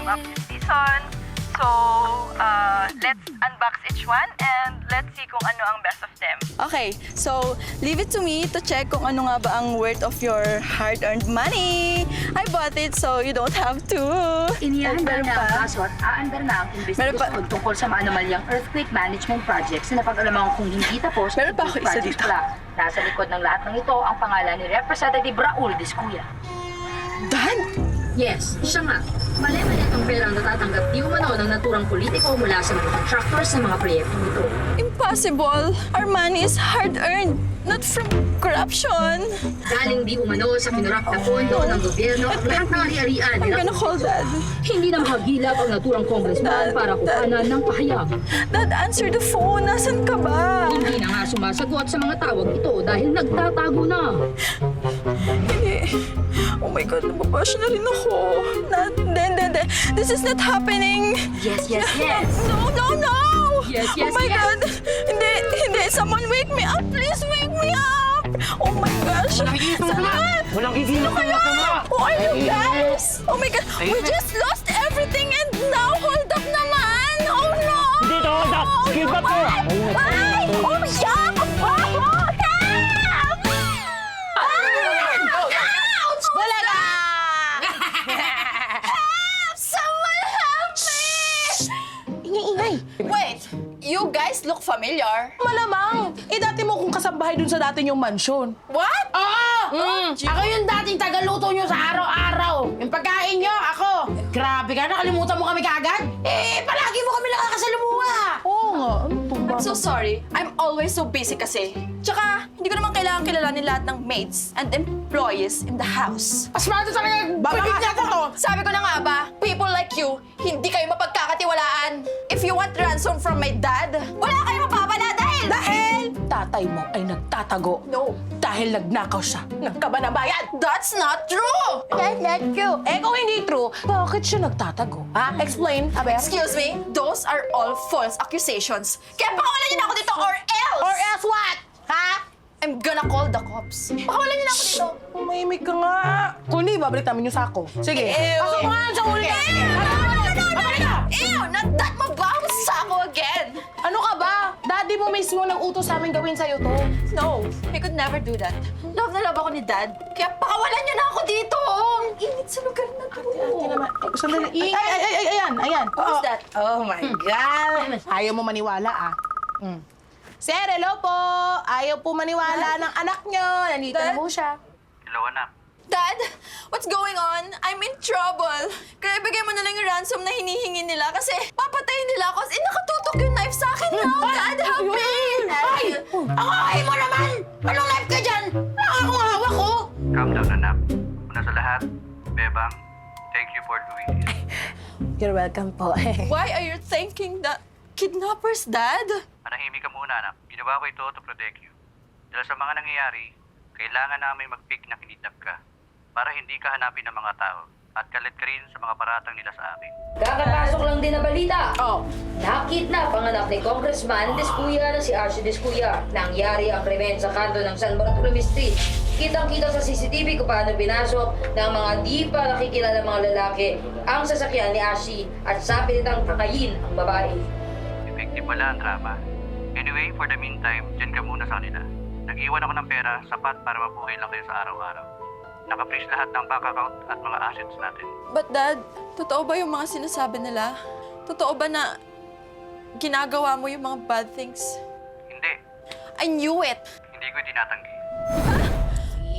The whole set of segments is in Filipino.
coming up this season. So, let's unbox each one and let's see kung ano ang best of them. Okay, so leave it to me to check kung ano nga ba ang worth of your hard-earned money. I bought it so you don't have to. Inihanda Meron na ang pa? kaso at aandar na ang Meron pa? investigasyon tungkol sa maanomalyang earthquake management projects na napag-alamang kung hindi tapos, Meron pa ako isa projects dito. pala. Nasa likod ng lahat ng ito ang pangalan ni Representative Raul Discuya. Dad? Yes, siya nga. Mali-mali ang pera ang natatanggap di umano ng naturang politiko mula sa mga contractors sa mga proyektong ito. Impossible. Our money is hard-earned, not from corruption. Galing di umano sa kinurap na pondo ng gobyerno ang lahat ng ari-arian. I'm gonna call Dad. Hindi na mahagilap ang naturang congressman para kuhanan ng pahayag. Dad, answer the phone. Nasaan ka ba? Hindi na nga sumasagot sa mga tawag ito dahil nagtatago na. Hindi. Oh my God, nababash na rin ako. Hindi. This is not happening. Yes. No! Yes, Oh my God! Hindi! Someone wake me up! Please wake me up! Oh my gosh! Walang idilat na masama! Who are you guys? Oh my God! We just lost everything and now hold up naman! Oh no! Hindi ito hold up! Give up ko! Ay! Oh yeah! Oh, help! Ouch! Balaga! Help! Someone help me! Ingay-ingay. Wait! You guys look familiar. Malamang. Dati mo kung kasambahay dun sa dati yung mansyon. What? Oo! Ako yung dating tagaluto nyo sa araw-araw. Yung pagkain nyo, ako. Grabe ka, nakalimutan mo kami kaagad? Palagi mo kami nakakasalumuha. Oo nga. Ano to ba? I'm so sorry. I'm always so busy kasi. Tsaka, hindi ko naman kailangan kilalanin lahat ng maids and employees in the house. Asmado talaga, bibig na to. Sabi ko na nga ba, people like you, hindi kayo mapagkakatiwalaan. If you want ransom from my dad, wala kayo mapapala dahil... Tatay mo ay nagtatago. No. Dahil nagnakaw siya ng kabanabayan. That's not true! That's not true. Eh kung hindi true, bakit siya nagtatago? Ha? Explain, Aber. Excuse me, those are all false accusations. Kaya pakawalan niyo na ako dito or else! Or else what? Ha? I'm gonna call the cops. Pakawalan niyo na ako dito. Umahimik ka nga. Kung hindi, babalik namin yung sako. Sige. Ew. Pasok mo nga sa uli. Ew! Not that mabaho sa ako again! Ano ka ba? Daddy mo mismo nang utos sa amin gawin sa'yo to. No, he could never do that. Love na love ako ni Dad. Kaya pakawalan niyo na ako dito! Ang init sa lugar na to. Ate naman. Sandali. Ayan. Who's that? Oh my God. Ayaw mo maniwala, ah. Sir, hello po. Ayaw po maniwala ng anak nyo. Nandito na Dad? po siya. Hello, anak. Dad, what's going on? I'm in trouble. Kaya ibigay mo na lang yung ransom na hinihingi nila kasi papatayin nila ako. Nakatutok yung knife sa akin now. Dad, help me! Ay! Ang okay mo naman! Anong life ka dyan? Akong hawak ko! Calm down, anak. Una sa lahat, Bebang, thank you for doing this. You're welcome po. Why are you thanking the kidnappers, Dad? Manahimik ka muna, anak. Ginawa ko ito to protect you. Dahil sa mga nangyayari, kailangan namin mag-pick na kinidnap ka para hindi ka hanapin ng mga tao at kalit ka rin sa mga paratang nila sa amin. Kakapasok lang din na balita. Oh. Nakidnap ang anak ni Congressman Discuya na si Archie Discuya. Nangyari ang krimen sa kanto ng San Bartolome Street. Kitang-kita sa CCTV kung paano pinasok ng mga di pa nakikilala mga lalaki ang sasakyan ni Archie at sabi nitang patayin ang babae. Effective wala ang drama. Anyway, for the meantime, dyan ka muna sa kanila. Nag-iwan ako ng pera, sapat para mabuhay lang kayo sa araw-araw. Naka-freeze lahat ng bank account at mga assets natin. But Dad, totoo ba yung mga sinasabi nila? Totoo ba na ginagawa mo yung mga bad things? Hindi. I knew it! Hindi ko tinatanggi.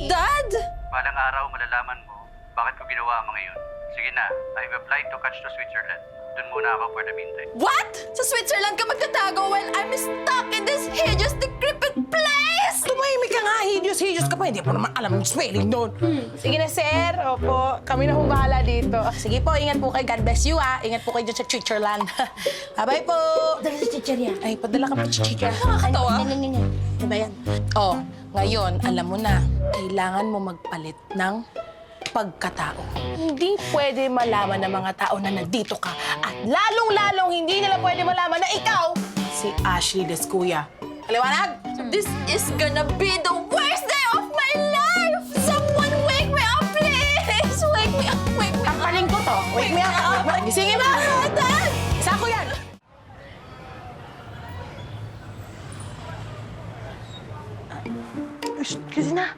Dad! Balang araw malalaman mo bakit ko ginawa ang mga yun. Sige na, I've applied to catch to Switzerland. Doon muna ako for the meantime. What? Sa Switzerland ka magtatago while I'm stuck in this hideous, decrepit place? Tumahimik ka nga. Hideous ka pa. Hindi po naman alam yung spelling doon. Sige na, sir. Opo. Kami na hong bahala dito. Sige po, ingat po kayo. God bless you, ah. Ingat po kayo dyan sa Switzerland. Bye-bye po. Dali sa chichirya. Ay, padala ka pa sa Switzerland. Nakakatawa. Ano ba yan? Oh, ngayon, alam mo na, kailangan mo magpalit ng pagkatao. Hindi pwede malaman ng mga tao na nandito ka. At lalong-lalong hindi nila pwede malaman na ikaw si Ashley Discuya. Paliwanag? This is gonna be the worst day of my life! Someone wake me up, please! Wake me up, wake me up! Tampaling ko to. Wake me up. Gising Shh, kasi na.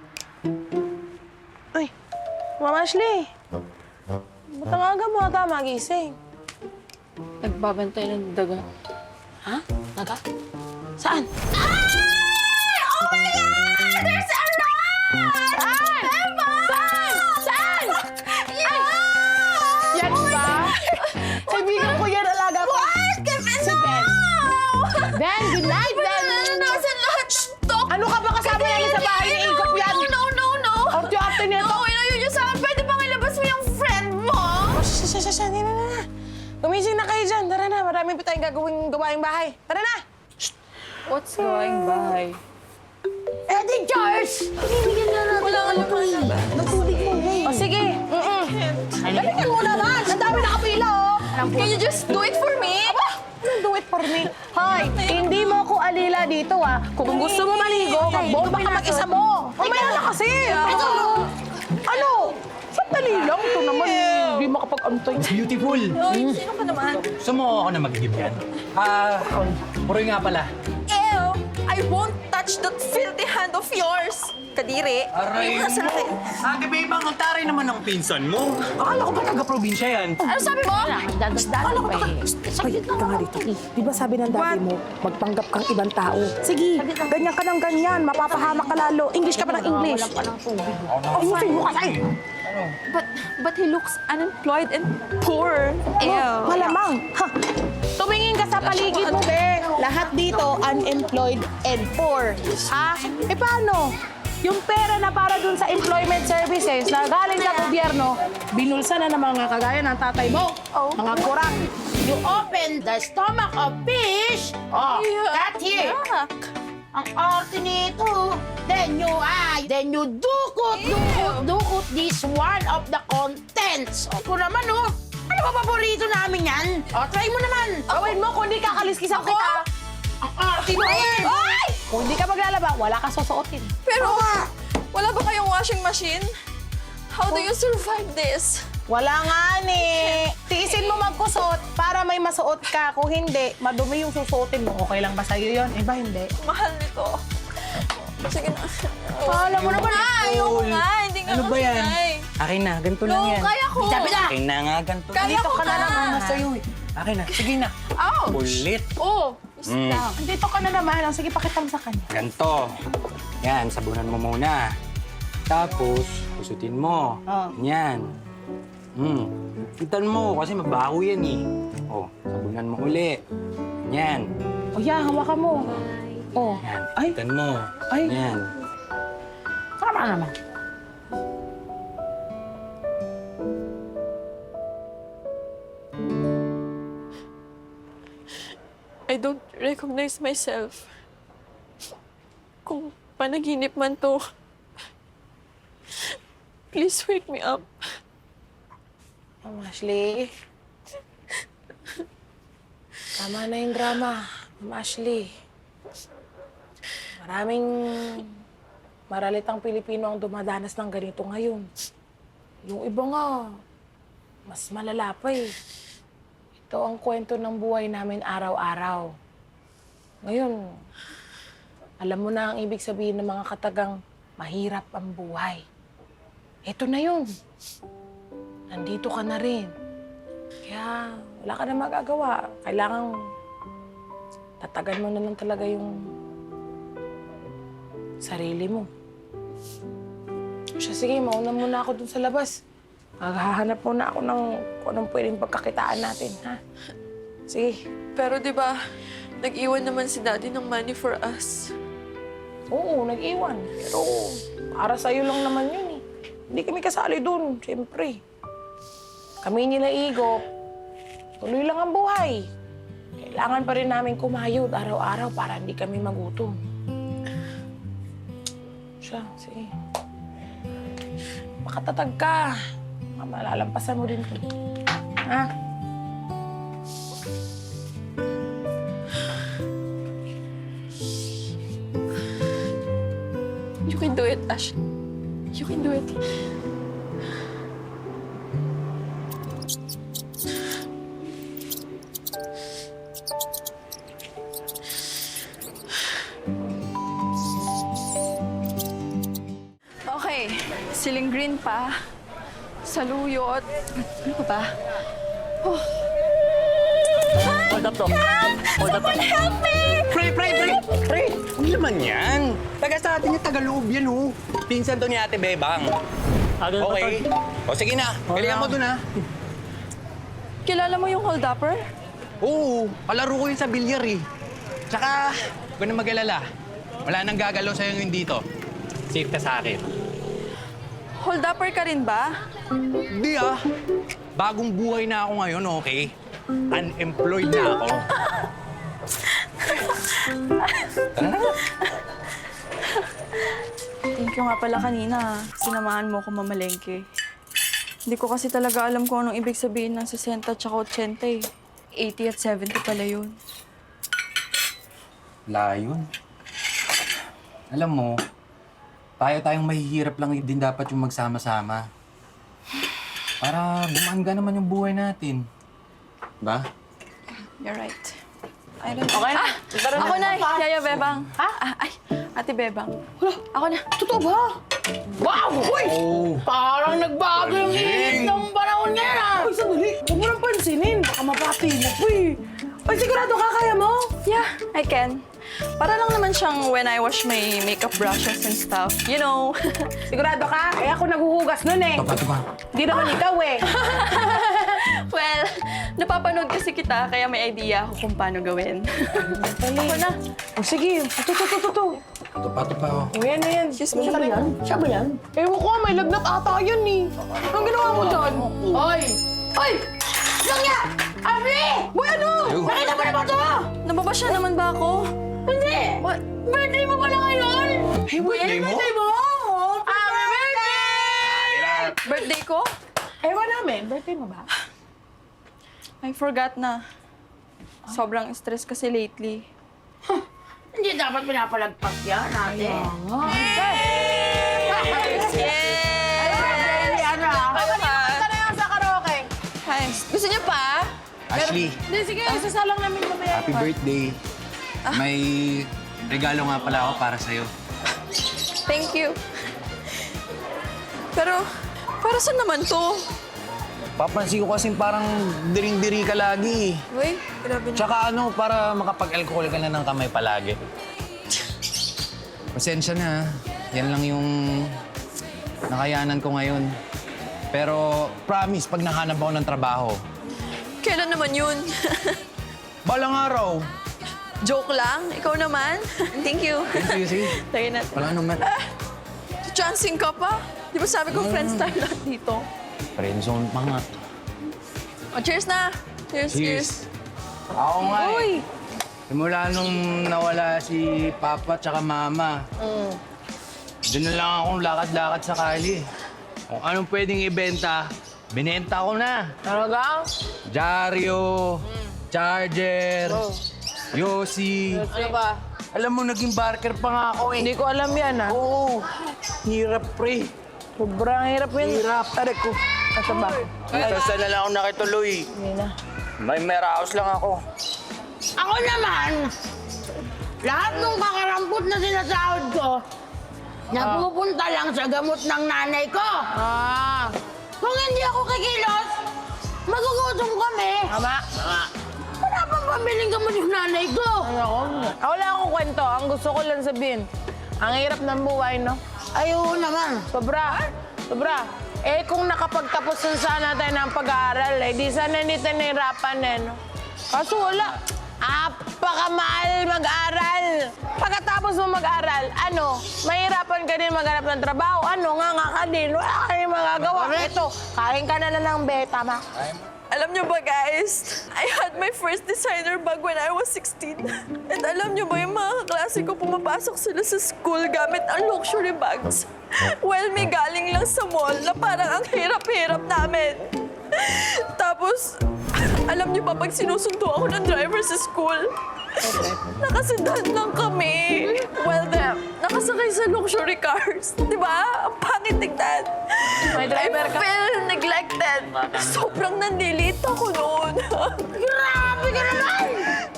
Uy, Mama Ashley. Ba't ang aga mo ata magising? Nagbabantay ng daga. Ha? Daga? Saan? Oh my God! There's a rat! Emma! Saan? Yan ba? Kaibigan ko yan, alaga ko. What? Si Ben. Ben, good night, Ben. Nasaan lahat? Stop! Ano ka ba kasama yan sa bahay ni Igop yan? No. Orto-orto nito. No, ilayo niyo sa akin. Pwede bang ilabas mo yung friend mo? Shh, hindi na. Gumising na kayo dyan. Tara na, marami pa tayong gagawing gawaing bahay. Tara na! What's going by? Eddie George! Bibigyan na natin. Wala ka naman. Natulog mo, hey. O sige, Balikan mo naman! Ang dami nakapila, oh! Can you just do it for me? do it for me. Hoy, hindi mo ko alila dito, ah. Kung gusto mo maligo, magbomba ka mag-isa mo. Mamaya na kasi. Ano? Sandali lang. Ito naman, hindi makapag-antay. Beautiful! Sino ka naman? Gusto mo ako na mag-give yan? Puroy nga pala. Ew! I won't touch that filthy hand of yours! Kadiri! Aray Ayun ka sa akin. Ate Babe, ang taray naman ng pinsan mo. Akala ko ba taga-probinsya yan? Ano sabi mo? Dadas-dadas pa eh. Ay, ka nga dito. Di ba sabi ng daddy mo, magpanggap kang ibang tao? Sige, ganyan ka ng ganyan. Mapapahamak ka lalo. English ka pa ng English. Wala pa ng tubig. Ayusin mo kasi. But he looks unemployed and poor. Ew. Malamang. Ha? Tumingin ka sa paligid mo, be. Lahat dito, unemployed and poor. Ha? E paano? Yung pera na para dun sa employment services na galing sa gobyerno, binulsa na ng mga kagaya ng tatay mo. Mga kurang. You open the stomach of fish. Oh, that here. Ang arte nito. Then you dukot this one of the contents. Ako naman, oh. Ano ba paborito namin yan? Oh, try mo naman. Gawin mo, kundi kakaliskisan kita. Ang arte mo yan. Kung hindi ka maglalaba, wala ka susuotin. Pero, wala ba kayong washing machine? How do you survive this? Wala nga ni. Tiisin mo magkusot para may masuot ka. Kung hindi, madumi yung susuotin mo. Okay lang ba sa'yo yun? Iba hindi. Mahal nito. Sige na. Alam mo naman, Ayoko nga. Hindi nga Ano ba yan? makinay. Akin na, ganito lang No, yan. kaya ko. Akin na nga, ganito. Kaya dito ko ka na nga. naman. Sa'yo eh. Akin na, sige na. Ouch! Ulit. Oh, sit down. Dito ka na naman. Sige, pakita mo sa kanya. Ganto. Yan, sabunan mo muna. Tapos, kusutin mo. Yan. Itan mo, kasi mabaho yan eh. Oh, sabunan mo uli. Yan. O yeah, hawakan mo. Oh. Yan. Ay. Itan mo. Ay. Yan. Tama naman. I don't recognize myself. Kung panaginip man to, please wake me up. Oh, Ashley. Tama na yung drama. Ashley. Maraming maralitang Pilipino ang dumadanas ng ganito ngayon. Yung iba nga, mas malala pa eh. Ito ang kwento ng buhay namin araw-araw. Ngayon, alam mo na ang ibig sabihin ng mga katagang mahirap ang buhay. Ito na yun. Nandito ka na rin. Kaya wala ka na magagawa. Kailangan tatagan mo na lang talaga yung sarili mo. Siya, sige, mauna muna ako dun sa labas. Maghahanap muna ako ng kung anong pwedeng pagkakitaan natin, ha? Sige. Pero di ba, nag-iwan naman si Daddy ng money for us. Oo, nag-iwan. Pero para sa'yo lang naman yun eh. Hindi kami kasali dun, siyempre. Kami nila Igop, tuloy lang ang buhay. Kailangan pa rin namin kumayod araw-araw para hindi kami magutom. Siya, sige. Makatatag ka. Malalampasan mo din to. Ha? You can do it, Ash. You can do it. siling green pa. Saluyot. Ano ka ba? Hold up to. Hold up to. Help me! Pre! Ano naman yan? Taga sa atin yung Tagaloob yan, oh. Pinsan to ni Ate Bebang. Okay. O sige na, galingan mo dun, ha? Kilala mo yung hold-upper? Oo, kalaro ko yun sa bilyar, eh. Tsaka, huwag ka na mag-alala. Wala nang gagalaw sa'yo ngayon dito. Safe ka sa akin. Hold-upper ka rin ba? Hindi, ah. Bagong buhay na ako ngayon, okay? Unemployed na ako. Tara na. Thank you nga pala kanina. Sinamahan mo ako mamalengke. Hindi ko kasi talaga alam kung anong ibig sabihin ng 60 at 80 eh. 80 at 70 pala yun. Layon. Alam mo, tayong mahihirap lang din dapat yung magsama-sama. Para gumanga naman yung buhay natin. Ba? You're right. I don't know. Okay na. Ako na, Yaya Bebang. Ay, Ate Bebang. Ako na. Totoo ba? Wow! Uy! Oh. Parang nagbago yung init ng panahon ngayon, ah! Uy, sandali! Huwag mo nang pansinin. Baka mapapilap, uy! Ay, sigurado ka, kaya mo? Yeah, I can. Para lang naman siyang when I wash my makeup brushes and stuff. You know. Sigurado ka? Eh, ako naguhugas nun eh. Tupa. Hindi naman ikaw eh. Well, napapanood kasi kita, kaya may idea ako kung paano gawin. Ako na. O sige, ito. Tupa, oh. O yan na yan. Excuse me. Siya ba yan? Siya ba yan? Ewan ko, may lagnat ata yan eh. Anong ginawa mo doon? Oy! Oy! Ano nga? Abri! Boy, ano? Nakita mo na ba ito? Nababasya naman ba ako? Hindi! What? Birthday mo pala ngayon? Hey, birthday mo? Birthday mo? Happy birthday! Birthday ko? Ewan namin, birthday mo ba? I forgot na. Sobrang stress kasi lately. Hindi dapat pinapalagpas yan natin. Hi. Gusto niyo pa? Ashley, Hindi, sige, sasalang namin mamaya. happy birthday. May regalo nga pala ako para sa'yo. Thank you. Pero, para saan naman to? Papansin ko kasing parang diring-diri ka lagi. Uy, grabe na. Tsaka ano, para makapag-alcohol ka na ng kamay palagi. Pasensya na. Yan lang yung nakayanan ko ngayon. Pero promise, pag nahanap ako ng trabaho, Kailan naman yun? balang araw. Joke lang? Ikaw naman? Thank you. Sige. Lagay natin. Wala naman. Chancing ka pa? Di ba sabi ko friends tayo lahat dito? Friendzone pa nga. O, cheers na! Cheers. Ako nga eh. Uy! Simula nung nawala si Papa tsaka Mama, doon na lang akong lakad-lakad sa kali. Kung anong pwedeng ibenta, binenta ko na. Talaga? Diaryo, charger, Yossi. Ano ba? Alam mo, naging barker pa nga ako eh. Hindi ko alam yan, ah. Oo. Hirap, pre. Sobrang hirap yun. Hirap. Aray ko. Asa ba? Basta na lang ako nakituloy. Hindi na. May meraos lang ako. Ako naman, lahat ng kakarampot na sinasahod ko, napupunta lang sa gamot ng nanay ko. Kung hindi ako kikilos, magugutom kami. Tama. Wala pang pambiling gamot yung nanay ko. Ako lang akong kwento. Ang gusto ko lang sabihin, ang hirap ng buhay, no? Ayaw naman. Sobra. Eh, kung nakapagtapos na sana tayo ng pag-aaral, eh, di sana hindi tayo nahirapan, eh, no? Kaso wala. Apakamahal mag-aral. Pagkatapos mo mag-aral, mahirapan ka din maghanap ng trabaho. Nga ka din. Wala ka rin magagawa. Ito, kain ka na ng beta, ma. Alam niyo ba, guys? I had my first designer bag when I was 16. And alam niyo ba, yung mga kaklase ko pumapasok sila sa school gamit ang luxury bags. Well, may galing lang sa mall na parang ang hirap-hirap namin. Tapos, alam niyo ba, pag sinusundo ako ng driver sa school, nakasundan lang kami. Well, nakasakay sa luxury cars. Di ba? Ang pangit tignan. May driver ka? I feel neglected. Sobrang nanlilit ako noon. Grabe ka naman!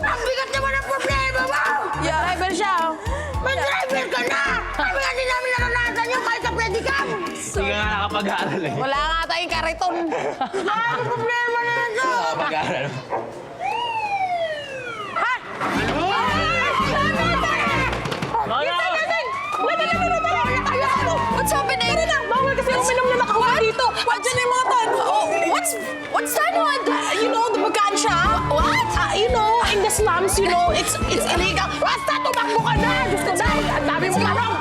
Ang bigat naman ang problema mo! Yeah. Driver siya, oh. May driver ka na! Kami nga din namin naranasan yung kahit sa pedicab! Sorry. ka nga nakapag-aaral eh. Wala nga tayong kariton. Ano problema na ito? Nakapag-aaral. Ha? What's happening? Bawal kasi uminom na nakakuha dito. Andiyan na yung mga tan. Oh, what's that one? You know, the bagansya? What? You know, in the slums, you know, it's illegal. Basta tumakbo ka na! Diyos ko dahil, ang dami mo marong!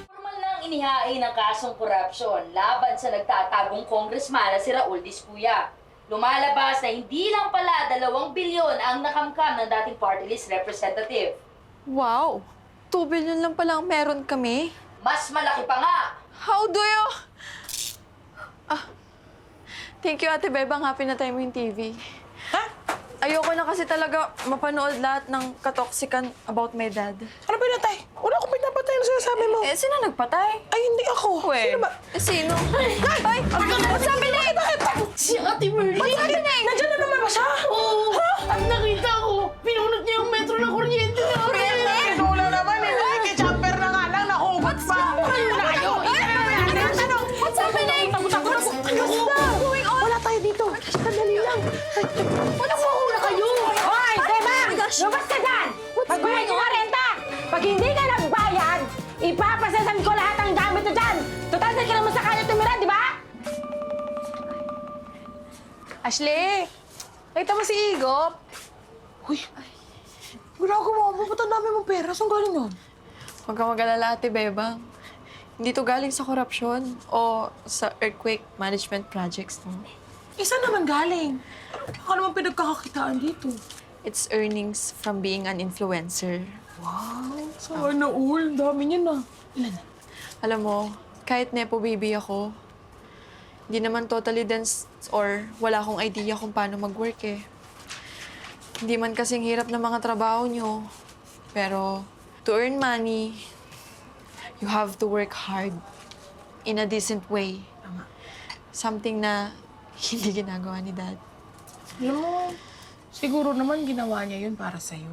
Formal na ang inihain ng kasong korupsyon laban sa nagtatagong congressman na si Raul Discuya. Lumalabas na hindi lang pala 2 bilyon ang nakamkam ng dating party list representative. Wow, 2 billion lang pala ang meron kami. Mas malaki pa nga! How do you... Thank you, Ate Bebang. Happy na tayo mo yung TV. Ha? Ayoko na kasi talaga mapanood lahat ng katoksikan about my dad. Ano pinatay? Wala akong pinapatay na sinasabi mo. Eh, sino nagpatay? Ay, hindi ako. Sino ba? Eh, sino? Ay! What's happening? Si Ate Merly! What's happening? Nandiyan na naman ba siya? Oo! At nakita ko, pinunod niya yung metro ng kuryente na Kuryente? Wala naman eh. Jumper na nga lang, nahugot pa. Ayun na kayo. What's happening? What's going on? Wala tayo dito. Sandali lang. na kayo! Hoy, Beba! Lumabas ka dyan! Magbayad ko ka renta! Pag hindi ka nagbayad, ipapasasan ko lahat ng gamit mo dyan! Total, di ka naman sa kanya tumira, di ba? Ashley! Nakita mo si Igop? Uy! Ginagawa mo. Ba't ang dami mong pera? Saan galing yun? Huwag kang mag-alala, Ate Bebang. Hindi to galing sa korupsyon o sa earthquake management projects. No? Saan naman galing? Ano naman pinagkakakitaan dito? It's earnings from being an influencer. Wow! Sana all. Dami niya na. Ilan na? Alam mo, kahit nepo baby ako, hindi naman totally dense or wala akong idea kung paano mag-work eh. Hindi man kasing hirap ng mga trabaho nyo. Pero to earn money, you have to work hard in a decent way. Something na hindi ginagawa ni Dad. Alam mo, siguro naman ginawa niya yun para sa'yo.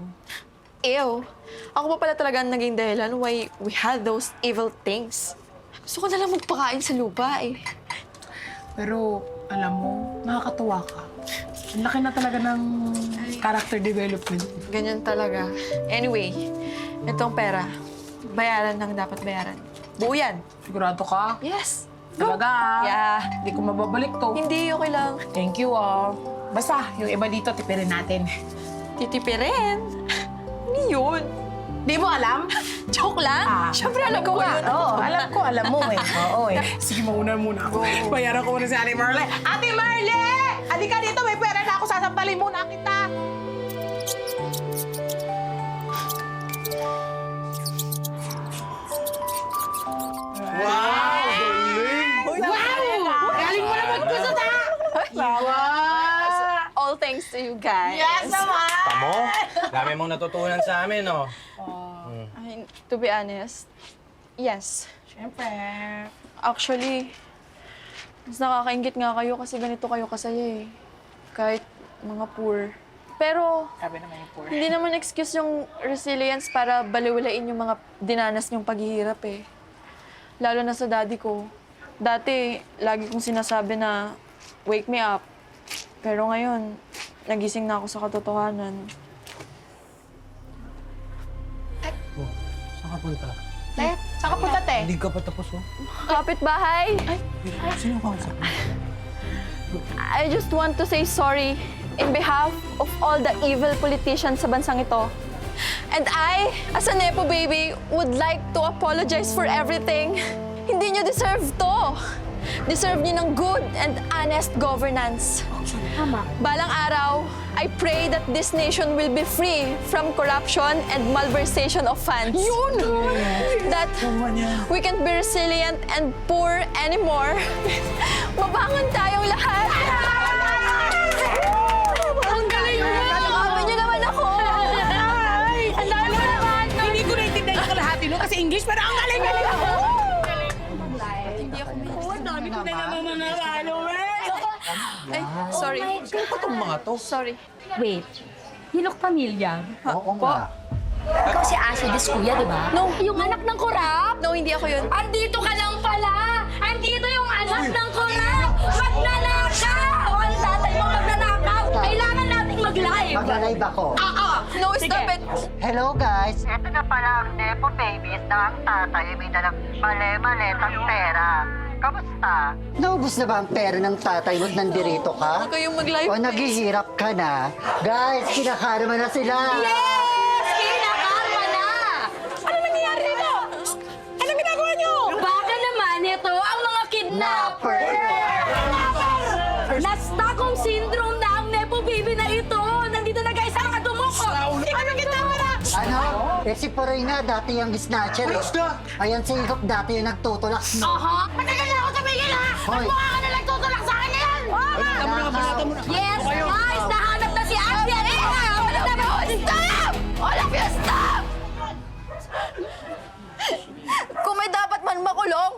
Ew, ako pa pala talaga ang naging dahilan why we had those evil things. Gusto ko nalang magpakain sa lupa eh. Pero, alam mo, nakakatuwa ka. Ang laki na talaga ng character development. Ganyan talaga. Anyway, itong pera, bayaran ng dapat bayaran. Buo yan. Sigurado ka? Yes. Talaga? Yeah. Hindi ko mababalik to. Hindi, okay lang. Thank you, Basta, yung iba dito, tipirin natin. Titipirin. Ano yun? Di mo alam? Joke lang. Siyempre, alam ko yun. Oo, alam mo eh. Oo eh. Sige, mauna muna ako. Bayaran ko muna si Ate Marle. Ate Marle! Halika dito, may pera na ako. Sasampalin muna kita. Galing mo na magkusot, ha? All thanks to you guys. Yes, naman! Tamo, dami mong natutunan sa amin, no? I mean, to be honest, yes. Siyempre. Actually, mas nakakaingit nga kayo kasi ganito kayo kasaya eh. Kahit mga poor. Pero, Sabi naman yung poor. hindi naman excuse yung resilience para baliwalain yung mga dinanas niyong paghihirap eh. Lalo na sa daddy ko. Dati, lagi kong sinasabi na, wake me up. Pero ngayon, nagising na ako sa katotohanan. Oh, saan ka punta? Saan ka punta, te? Hindi ka pa tapos, oh. Kapitbahay! Sino ka usap? I just want to say sorry in behalf of all the evil politicians sa bansang ito. And I, as a Nepo baby, would like to apologize for everything. Hindi niyo deserve to. Deserve niyo ng good and honest governance. Balang araw, I pray that this nation will be free from corruption and malversation of funds. Yun! That we can't be resilient and poor anymore. Mabangon tayong lahat! Ang galing mo! Amin niyo naman ako! Ang dami mo naman! Hindi ko naintindihan yung kalahati no kasi English, pero ang galing-galing ako! Hindi ako may... Ang dami ko na naman Ay, sorry. Sino pa itong mga to? Sorry. Wait, Hilok Pamilya. Oo nga. Ikaw si Ashley Descuya, di ba? No. Yung anak ng kurap? No, hindi ako yun. Andito ka lang pala! Andito yung anak ng kurap! Magnanakaw! Ang tatay mo magnanakaw! Kailangan nating mag-live! Mag-live ako. No, stop it. Hello guys! Ito na pala ang Nepo Babies na ang tatay may dalang mali-maletang pera. Kamusta? Naubos na ba ang pera ng tatay mo at nandirito ka? Huwag kayong mag-live, O please. naghihirap ka na? Guys, kinakarma na sila! Yes! Kinakarma na! Ano nangyayari dito? Anong ginagawa niyo? Baka naman ito ang mga kidnapper! Na-Stockholm Syndrome na ang Nepo Baby na ito! Nandito na guys ang mga dumukot! Anong ginagawa na? Ano? Eh si Porina dati yung snatcher eh. Ayan si Igop dati yung nagtutulak. Aha! Matagal na ako tumigil ha! Hoy! Mukha ka na lang tutulak sa akin ngayon! Yes, guys! Nahanap na si Ashley! Nahanap na mo! Stop! All of you, stop! Kung may dapat man makulong,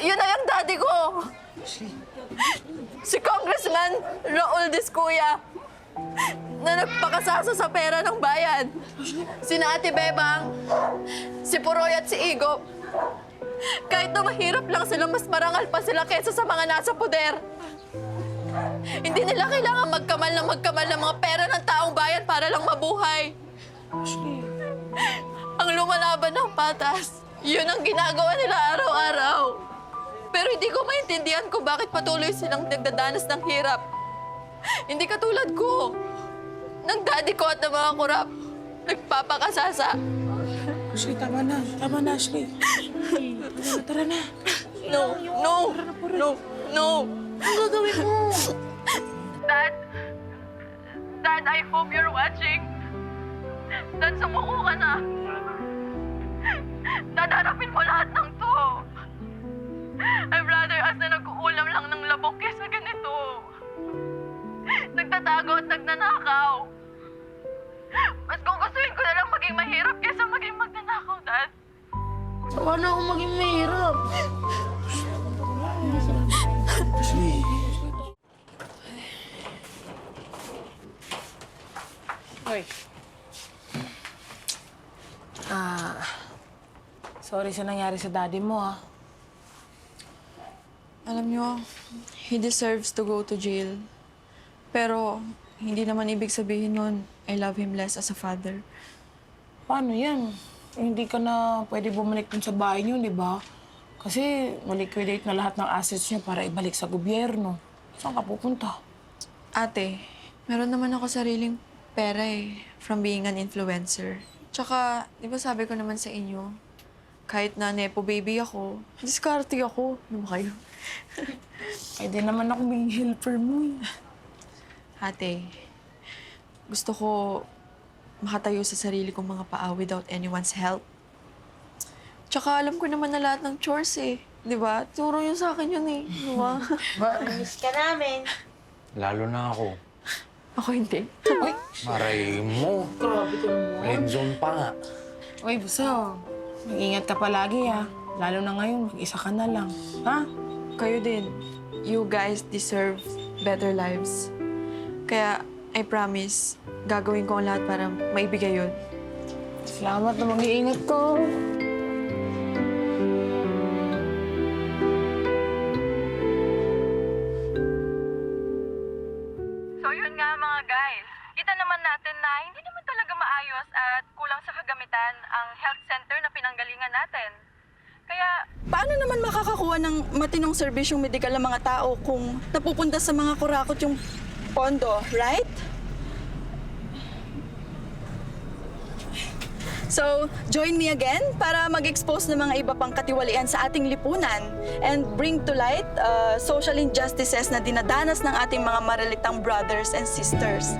yun na yung daddy ko. Si Congressman Raul Descuya na nagpakasasa sa pera ng bayan. Sina Ate Bebang, si Puroy at si Igop. Kahit na mahirap lang sila, mas marangal pa sila kaysa sa mga nasa poder. Hindi nila kailangan magkamal ng mga pera ng taong bayan para lang mabuhay. Ang lumalaban ng patas, yun ang ginagawa nila araw-araw. Pero hindi ko maintindihan kung bakit patuloy silang nagdadanas ng hirap. Hindi katulad ko, ng daddy ko at ng mga kurap, nagpapakasasa. Ashley, tama na. Tama na, Ashley. Tara na. No, no, no, no. Ang gagawin mo? Dad, I hope you're watching. Dad, sumuko ka na. Dad, harapin mo lahat ng to. I'd rather us na nag-uulam lang ng labong kesa ganito. Nagtatago at nagnanakaw. Mas gugustuhin ko na lang maging mahirap kesa maging magnanakaw, Dad. Saka na ako maging mahirap. Hoy. Sorry sa nangyari sa daddy mo, ha. Alam niyo, he deserves to go to jail. Pero hindi naman ibig sabihin nun, I love him less as a father. Paano yan? Hindi ka na pwede bumalik dun sa bahay niyo, di ba? Kasi maliquidate na lahat ng assets niya para ibalik sa gobyerno. Saan ka pupunta? Ate, meron naman ako sariling pera eh, from being an influencer. Tsaka, di ba sabi ko naman sa inyo, kahit na Nepo Baby ako, diskarte ako. Ano ba kayo? Pwede naman ako maging helper mo, eh. Ate, gusto ko makatayo sa sarili kong mga paa without anyone's help. Tsaka alam ko naman na lahat ng chores eh. Di ba? Turo yun sa akin yun eh. Di ba? Miss ka namin. Lalo na ako. Ako hindi. Maray mo. Grabe ka naman. Red zone pa nga. Uy, Buso. Mag-ingat ka palagi, ha. Lalo na ngayon, mag-isa ka na lang. Ha? Kayo din. You guys deserve better lives. Kaya, I promise, gagawin ko ang lahat para maibigay yun. Salamat na mag-iingat ko. So yun nga mga guys, kita naman natin na hindi naman talaga maayos at kulang sa kagamitan ang health center na pinanggalingan natin. Kaya Paano naman makakakuha ng matinong serbisyong medikal ng mga tao kung napupunta sa mga kurakot yung pondo, right? So, join me again para mag-expose ng mga iba pang katiwalian sa ating lipunan and bring to light social injustices na dinadanas ng ating mga maralitang brothers and sisters.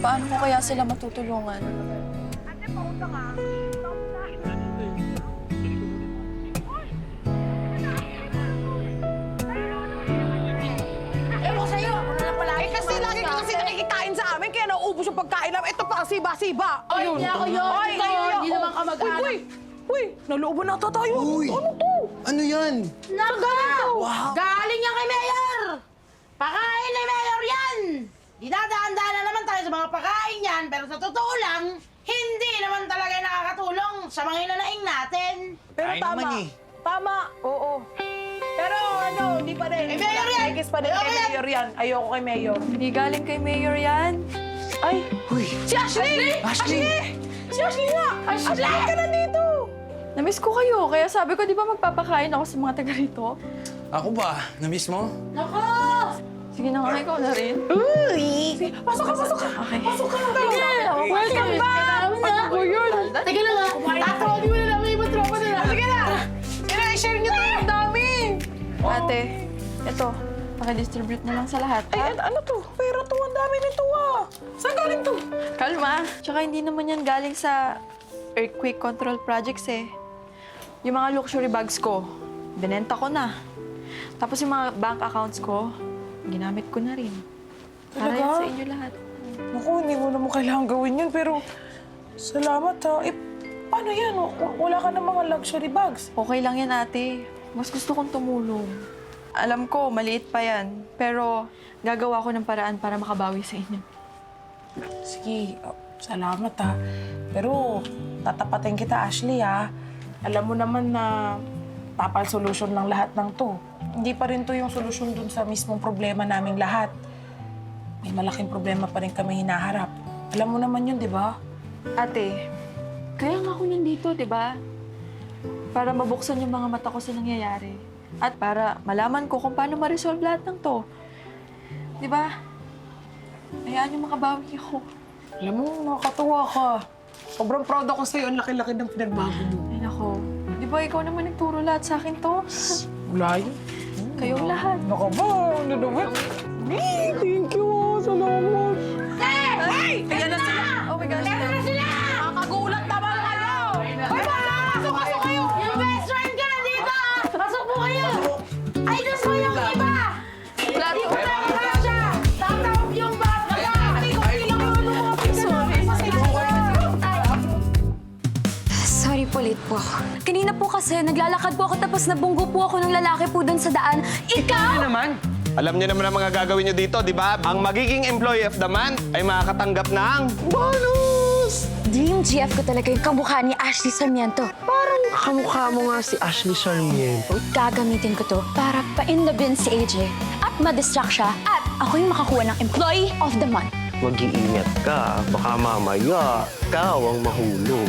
Paano ko kaya sila matutulungan? Ewan sa'yo, ako na lang pala. Kasi lagi ka kasi nakikitain sa amin, kaya nauubos yung pagkain namin. Ito pa, siba-siba. Ay, hindi ako yun. Ay, Hindi kayo naman kamag-anak. Uy, nalooban na tayo. Uy! Ano yan? Naka! Galing yan kay Mayor! Pakain ni Mayor yan! Dinadaan-daan na naman tayo sa mga pakain yan, pero sa totoo lang, hindi naman talaga nakakatulong sa mga inanaing natin. Pero Ay, tama. naman eh. Tama, oo. Pero ano, hindi pa rin. Kay Mayor yan! Naikis pa rin Ayoko kay yan! Mayor yan. Ayoko kay Mayor. Hindi galing kay Mayor yan. Ay! Uy! Si Ashley! Ashley! Si Ashley nga! Ashley, ka na dito! Namiss ko kayo, kaya sabi ko, di ba magpapakain ako sa mga taga rito? Ako ba? Na-miss mo? Sige na nga, ikaw na rin. Uy! Pasok ka, pasok ka! Okay. Pasok ka! Welcome back! Ano yun? Teka lang ha, tatawagin mo na lang yung ibang tropa nila. Sige na! Sige na, i-share niyo tayo ang dami! Ate, ito, pakidistribute na lang sa lahat. Ay, ano to? Pera to, ang dami nito ah! Saan galing to? Kalma. Tsaka hindi naman yan galing sa earthquake control projects eh. Yung mga luxury bags ko, binenta ko na. Tapos yung mga bank accounts ko, ginamit ko na rin. Para Talaga? yun sa inyo lahat. Naku, hindi mo naman kailangan gawin yun, pero salamat ha. Eh, paano yan? Wala ka ng mga luxury bags. Okay lang yan, ate. Mas gusto kong tumulong. Alam ko, maliit pa yan. Pero gagawa ko ng paraan para makabawi sa inyo. Sige, salamat ha. Pero tatapatin kita, Ashley ha. Alam mo naman na tapal solution lang lahat ng to. Hindi pa rin to yung solusyon dun sa mismong problema naming lahat. May malaking problema pa rin kami hinaharap. Alam mo naman yun, di ba? Ate, kaya nga ako nandito, di ba? Para mabuksan yung mga mata ko sa nangyayari. At para malaman ko kung paano ma-resolve lahat ng to. Di ba? Hayaan yung makabawi ako. Alam mo, nakakatuwa ka. Sobrang proud ako sa'yo. Ang laki-laki ng pinagbago mo. Ay, nako. Di ba ikaw naman nagturo lahat sa akin to? Wala yun. Kayong lahat. Naka ba? Ano naman? Thank you. Salamat. Hey! Ayan na sila. Oh my gosh. Nakakagulat naman kayo. Pasok kayo! Yung best friend ka na dito ah! Pasok po kayo! Ay, das mo yung iba! Hindi ko na kaya siya! Tatawag yung bata ka! Hindi ko pinakawan mo mga Sorry po, late po ako. Kanina po kasi, naglalakad po ako tapos nabunggo po ako ng lalaki po doon sa daan. Ikaw! naman? Alam niyo naman ang mga gagawin niyo dito, di ba? Ang magiging employee of the month ay makakatanggap ng bonus! Dream GF ko talaga yung kamukha ni Ashley Sarmiento. Kamukha mo nga si Ashley Sarmiento. Gagamitin ko to para pa-in the bin si AJ at ma-distract siya at ako yung makakuha ng employee of the month. Mag-iingat ka. Baka mamaya, ikaw ang mahulog.